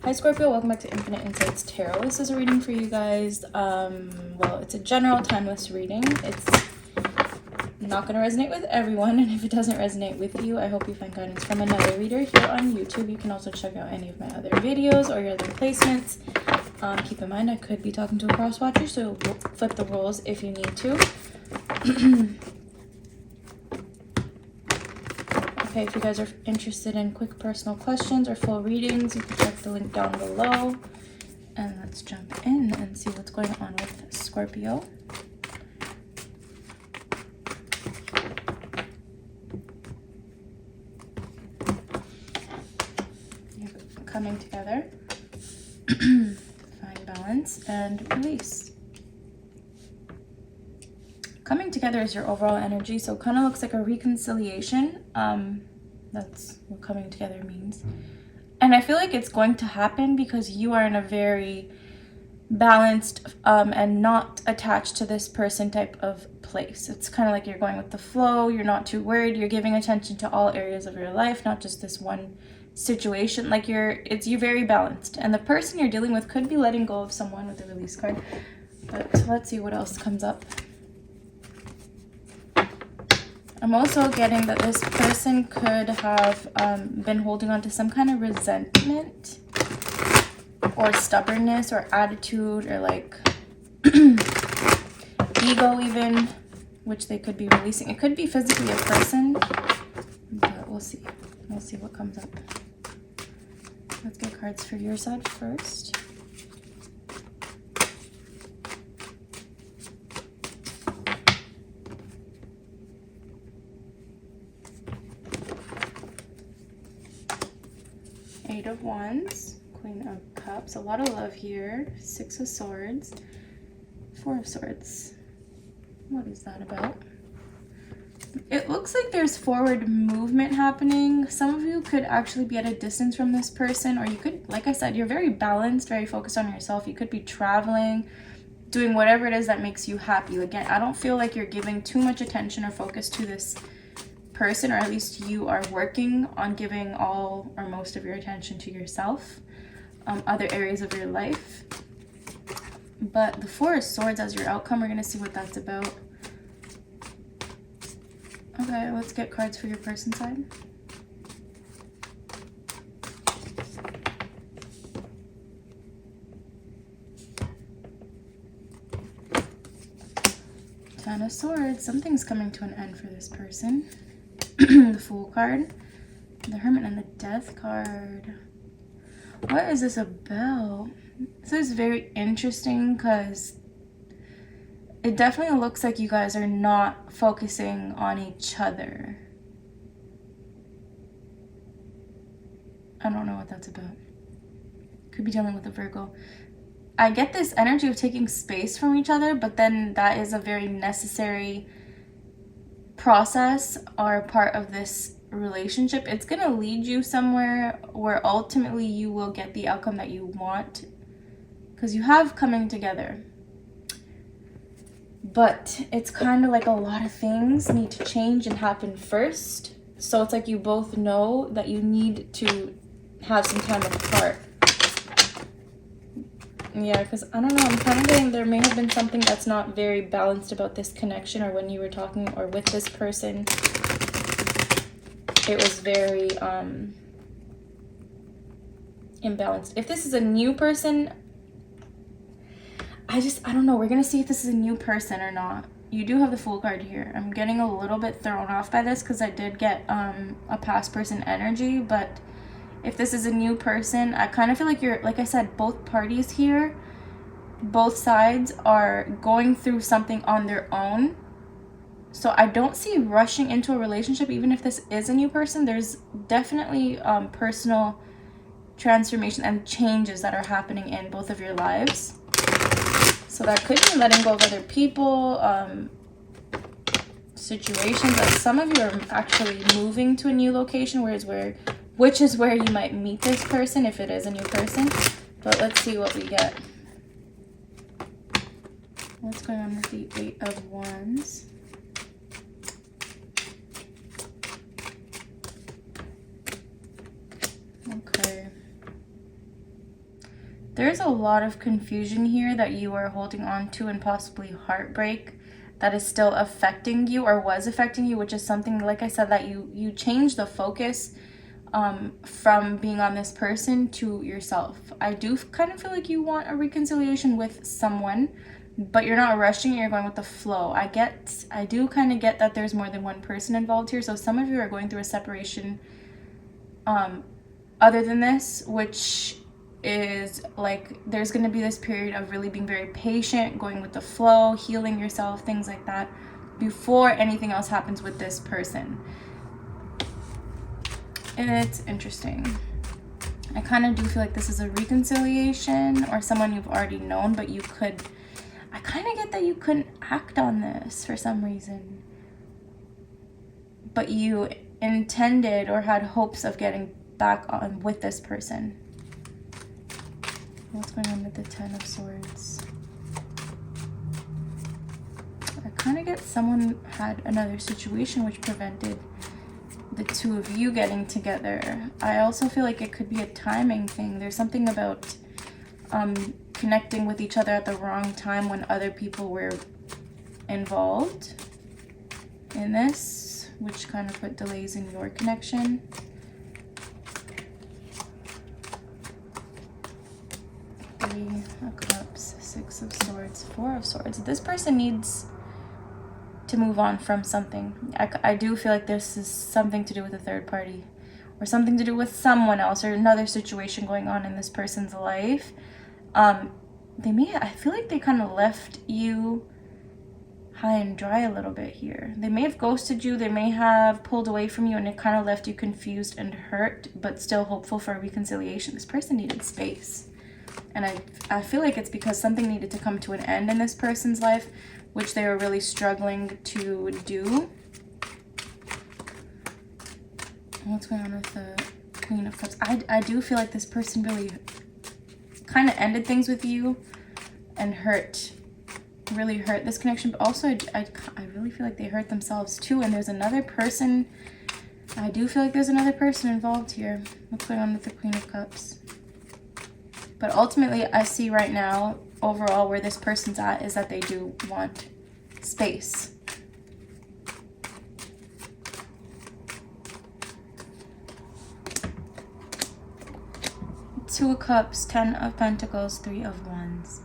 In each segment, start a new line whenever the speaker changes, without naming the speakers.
Hi Scorpio, welcome back to Infinite Insights Tarot. This is a reading for you guys. Well, it's a general timeless reading. It's not going to resonate with everyone, and if it doesn't resonate with you, I hope you find guidance from another reader here on YouTube. You can also check out any of my other videos or your other placements. Keep in mind, I could be talking to a cross watcher, so flip the roles if you need to. Okay, if you guys are interested in quick personal questions or full readings, you can check the link down below. And let's jump in and see what's going on with Scorpio. Coming together, find balance and release. Coming together is your overall energy, so it kind of looks like a reconciliation. That's what coming together means. And I feel like it's going to happen because you are in a very balanced and not attached to this person type of place. It's kind of like you're going with the flow. You're not too worried. You're giving attention to all areas of your life, not just this one situation. Like you're very balanced. And the person you're dealing with could be letting go of someone with the release card. But let's see what else comes up. I'm also getting that this person could have been holding on to some kind of resentment or stubbornness or attitude or like ego even, which they could be releasing. It could be physically a person, but we'll see. We'll see what comes up. Let's get cards for your side first. Eight of Wands, Queen of Cups, a lot of love here. Six of Swords, Four of Swords. What is that about? It looks like there's forward movement happening. Some of you could actually be at a distance from this person, or you could, like I said, you're very balanced, very focused on yourself. You could be traveling, doing whatever it is that makes you happy. Again, I don't feel like you're giving too much attention or focus to this person, or at least you are working on giving all or most of your attention to yourself, other areas of your life. But the Four of Swords as your outcome, we're going to see what that's about. Okay, let's get cards for your person side. Ten of Swords, something's coming to an end for this person. The Fool card, the Hermit, and the Death card. What is this about? This is very interesting because it definitely looks like you guys are not focusing on each other. I don't know what that's about. Could be dealing with a Virgo. I get this energy of taking space from each other, but then that is a very necessary process or part of this relationship. It's going to lead you somewhere where ultimately you will get the outcome that you want, because you have coming together. But it's kind of like a lot of things need to change and happen first. So it's like you both know that you need to have some time apart. Yeah, because I don't know, I'm kind of getting there may have been something that's not very balanced about this connection, or when you were talking or with this person, it was very imbalanced. If this is a new person, I don't know. We're going to see if this is a new person or not. You do have the Fool card here. I'm getting a little bit thrown off by this because I did get a past person energy, but if this is a new person, I kind of feel like you're, like I said, both parties here, both sides are going through something on their own. So I don't see rushing into a relationship, even if this is a new person. There's definitely personal transformation and changes that are happening in both of your lives. So that could be letting go of other people, situations. Like some of you are actually moving to a new location, which is where you might meet this person if it is a new person. But let's see what we get. What's going on with the Eight of Wands? Okay. There's a lot of confusion here that you are holding on to, and possibly heartbreak that is still affecting you or was affecting you, which is something, like I said, that you changed the focus from being on this person to yourself. I do kind of feel like you want a reconciliation with someone, but you're not rushing it, you're going with the flow. I do kind of get that there's more than one person involved here. So some of you are going through a separation other than this, which is like there's going to be this period of really being very patient, going with the flow, healing yourself, things like that, before anything else happens with this person. And it's interesting. I kind of do feel like this is a reconciliation or someone you've already known, but I kind of get that you couldn't act on this for some reason, but you intended or had hopes of getting back on with this person. What's going on with the Ten of Swords? I kind of get someone had another situation which prevented the two of you getting together. I also feel like it could be a timing thing. There's something about connecting with each other at the wrong time when other people were involved in this, which kind of put delays in your connection. Three of Cups, Six of Swords, Four of Swords. This person needs to move on from something. I do feel like this is something to do with a third party or something to do with someone else or another situation going on in this person's life. I feel like they kind of left you high and dry a little bit here. They may have ghosted you, they may have pulled away from you, and it kind of left you confused and hurt, but still hopeful for a reconciliation. This person needed space. And I feel like it's because something needed to come to an end in this person's life, which they were really struggling to do. What's going on with the Queen of Cups? I do feel like this person really kind of ended things with you and really hurt this connection, but also I really feel like they hurt themselves too. And there's another person, I do feel like there's another person involved here. What's going on with the Queen of Cups? But ultimately, I see right now, overall, where this person's at is that they do want space. Two of Cups, Ten of Pentacles, Three of Wands.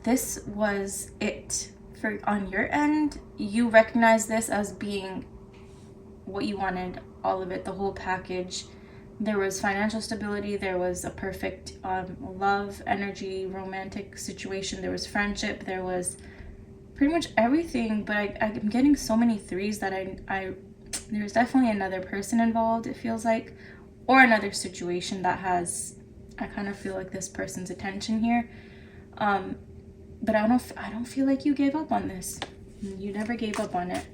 This was it. On your end, you recognize this as being what you wanted, all of it, the whole package. There was financial stability, there was a perfect love, energy, romantic situation, there was friendship, there was pretty much everything, but I'm getting so many threes that there's definitely another person involved, it feels like, or another situation that has, I kind of feel like this person's attention here. But I don't feel like you gave up on this. You never gave up on it.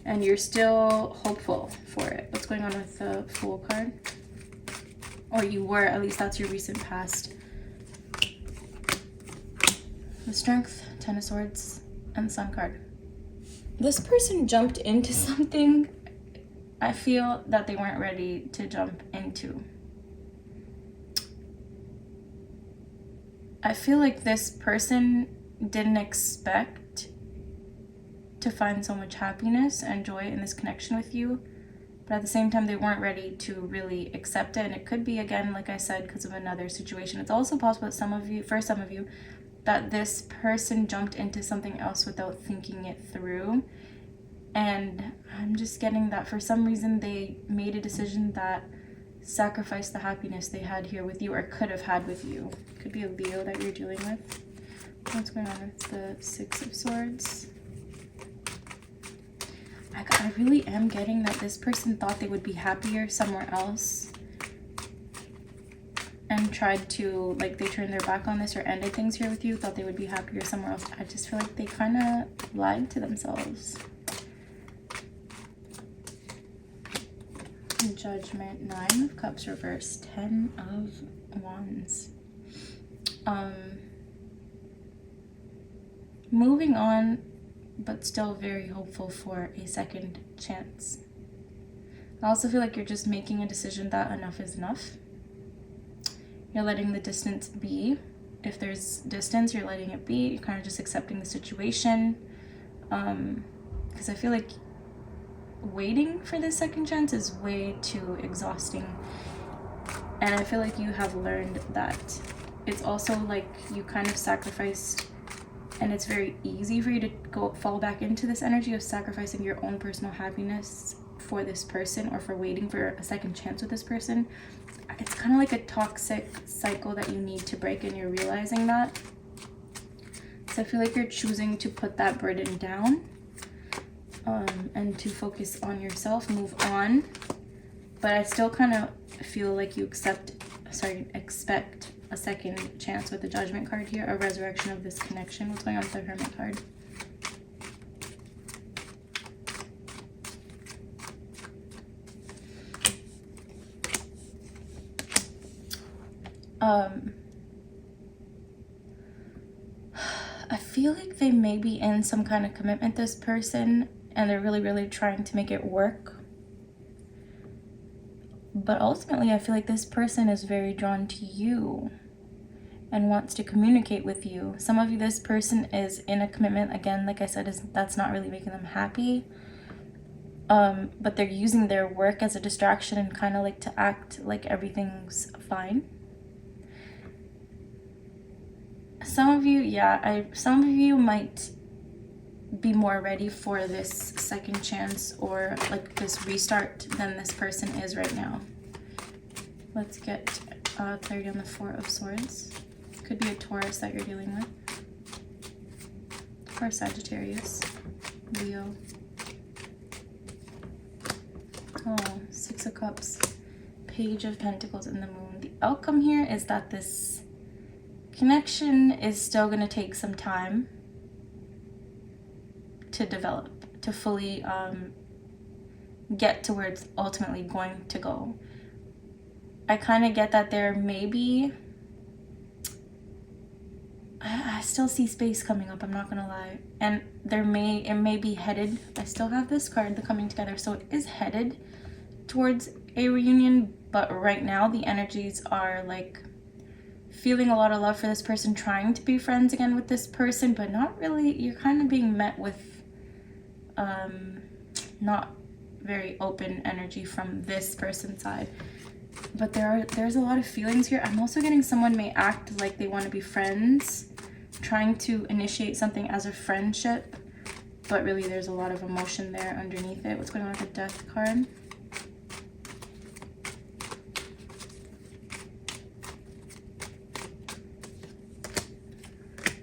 And you're still hopeful for it. What's going on with the Fool card? Or you were, at least that's your recent past. The Strength, Ten of Swords, and the Sun card. This person jumped into something I feel that they weren't ready to jump into. I feel like this person didn't expect to find so much happiness and joy in this connection with you, but at the same time they weren't ready to really accept it. And it could be, again, like I said, because of another situation. It's also possible that for some of you that this person jumped into something else without thinking it through, and I'm just getting that for some reason they made a decision that sacrificed the happiness they had here with you, or could have had with you. Could be a Leo that you're dealing with. What's going on with the Six of Swords? I really am getting that this person thought they would be happier somewhere else and tried to, like, they turned their back on this or ended things here with you, thought they would be happier somewhere else. I just feel like they kind of lied to themselves. Judgment, Nine of Cups reversed, Ten of Wands. Moving on, but still very hopeful for a second chance. I also feel like you're just making a decision that enough is enough. You're letting the distance be. If there's distance, you're letting it be. You're kind of just accepting the situation. Because I feel like waiting for this second chance is way too exhausting. And I feel like you have learned that it's also like you kind of sacrificed, and it's very easy for you to fall back into this energy of sacrificing your own personal happiness for this person, or for waiting for a second chance with this person. It's kind of like a toxic cycle that you need to break, and you're realizing that. So I feel like you're choosing to put that burden down, and to focus on yourself, move on. But I still kind of feel like you expect a second chance with the Judgment card here, a resurrection of this connection. What's going on with the Hermit card? I feel like they may be in some kind of commitment, this person, and they're really, really trying to make it work. But ultimately, I feel like this person is very drawn to you and wants to communicate with you. Some of you, this person is in a commitment. Again, like I said, that's not really making them happy. But they're using their work as a distraction and kind of like to act like everything's fine. Some of you might be more ready for this second chance or like this restart than this person is right now. Let's get clarity on the Four of Swords. Could be a Taurus that you're dealing with, or Sagittarius, Leo. Oh, Six of Cups, Page of Pentacles, and the Moon. The outcome here is that this connection is still going to take some time to develop, to fully get to where it's ultimately going to go. I kind of get that there may be, I still see space coming up, I'm not gonna lie, and it may be headed, I still have this card, the coming together, so it is headed towards a reunion. But right now the energies are like feeling a lot of love for this person, trying to be friends again with this person, but not really. You're kind of being met with not very open energy from this person's side. But there's a lot of feelings here. I'm also getting someone may act like they want to be friends, trying to initiate something as a friendship, but really there's a lot of emotion there underneath it. What's going on with the Death card?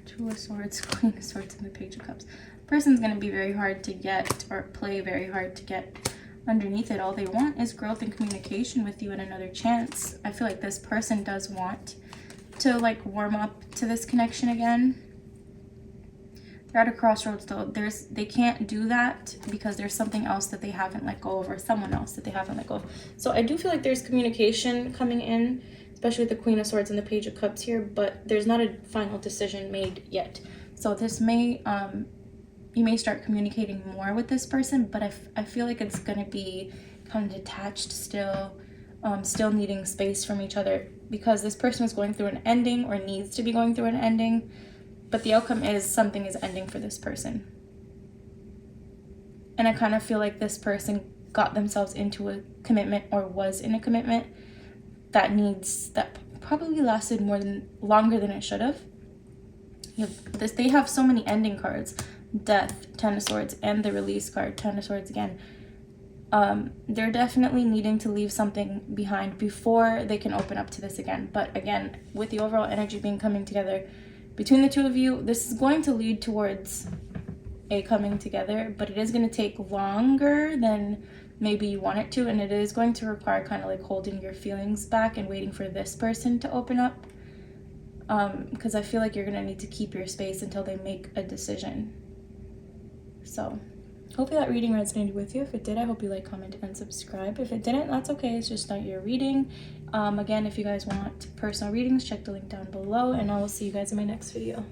Two of Swords, Queen of Swords, and the Page of Cups. Person's going to be very hard to get, or play very hard to get underneath it. All they want is growth and communication with you and another chance. I feel like this person does want to like warm up to this connection again. They're at a crossroads though. They can't do that because there's something else that they haven't let go of, or someone else that they haven't let go of. So I do feel like there's communication coming in, especially with the Queen of Swords and the Page of Cups here, but there's not a final decision made yet. So this may you may start communicating more with this person, but I feel like it's going to be kind of detached still, still needing space from each other, because this person is going through an ending or needs to be going through an ending, but the outcome is something is ending for this person. And I kind of feel like this person got themselves into a commitment, or was in a commitment that probably lasted longer than it should have. They have so many ending cards. Death, Ten of Swords, and the Release card, Ten of Swords again. They're definitely needing to leave something behind before they can open up to this again. But again, with the overall energy being coming together between the two of you, this is going to lead towards a coming together, but it is going to take longer than maybe you want it to, and it is going to require kind of like holding your feelings back and waiting for this person to open up, because I feel like you're going to need to keep your space until they make a decision. So hopefully that reading resonated with you. If it did, I hope you like, comment, and subscribe. If it didn't, that's okay. It's just not your reading. Again, if you guys want personal readings, check the link down below, and I will see you guys in my next video.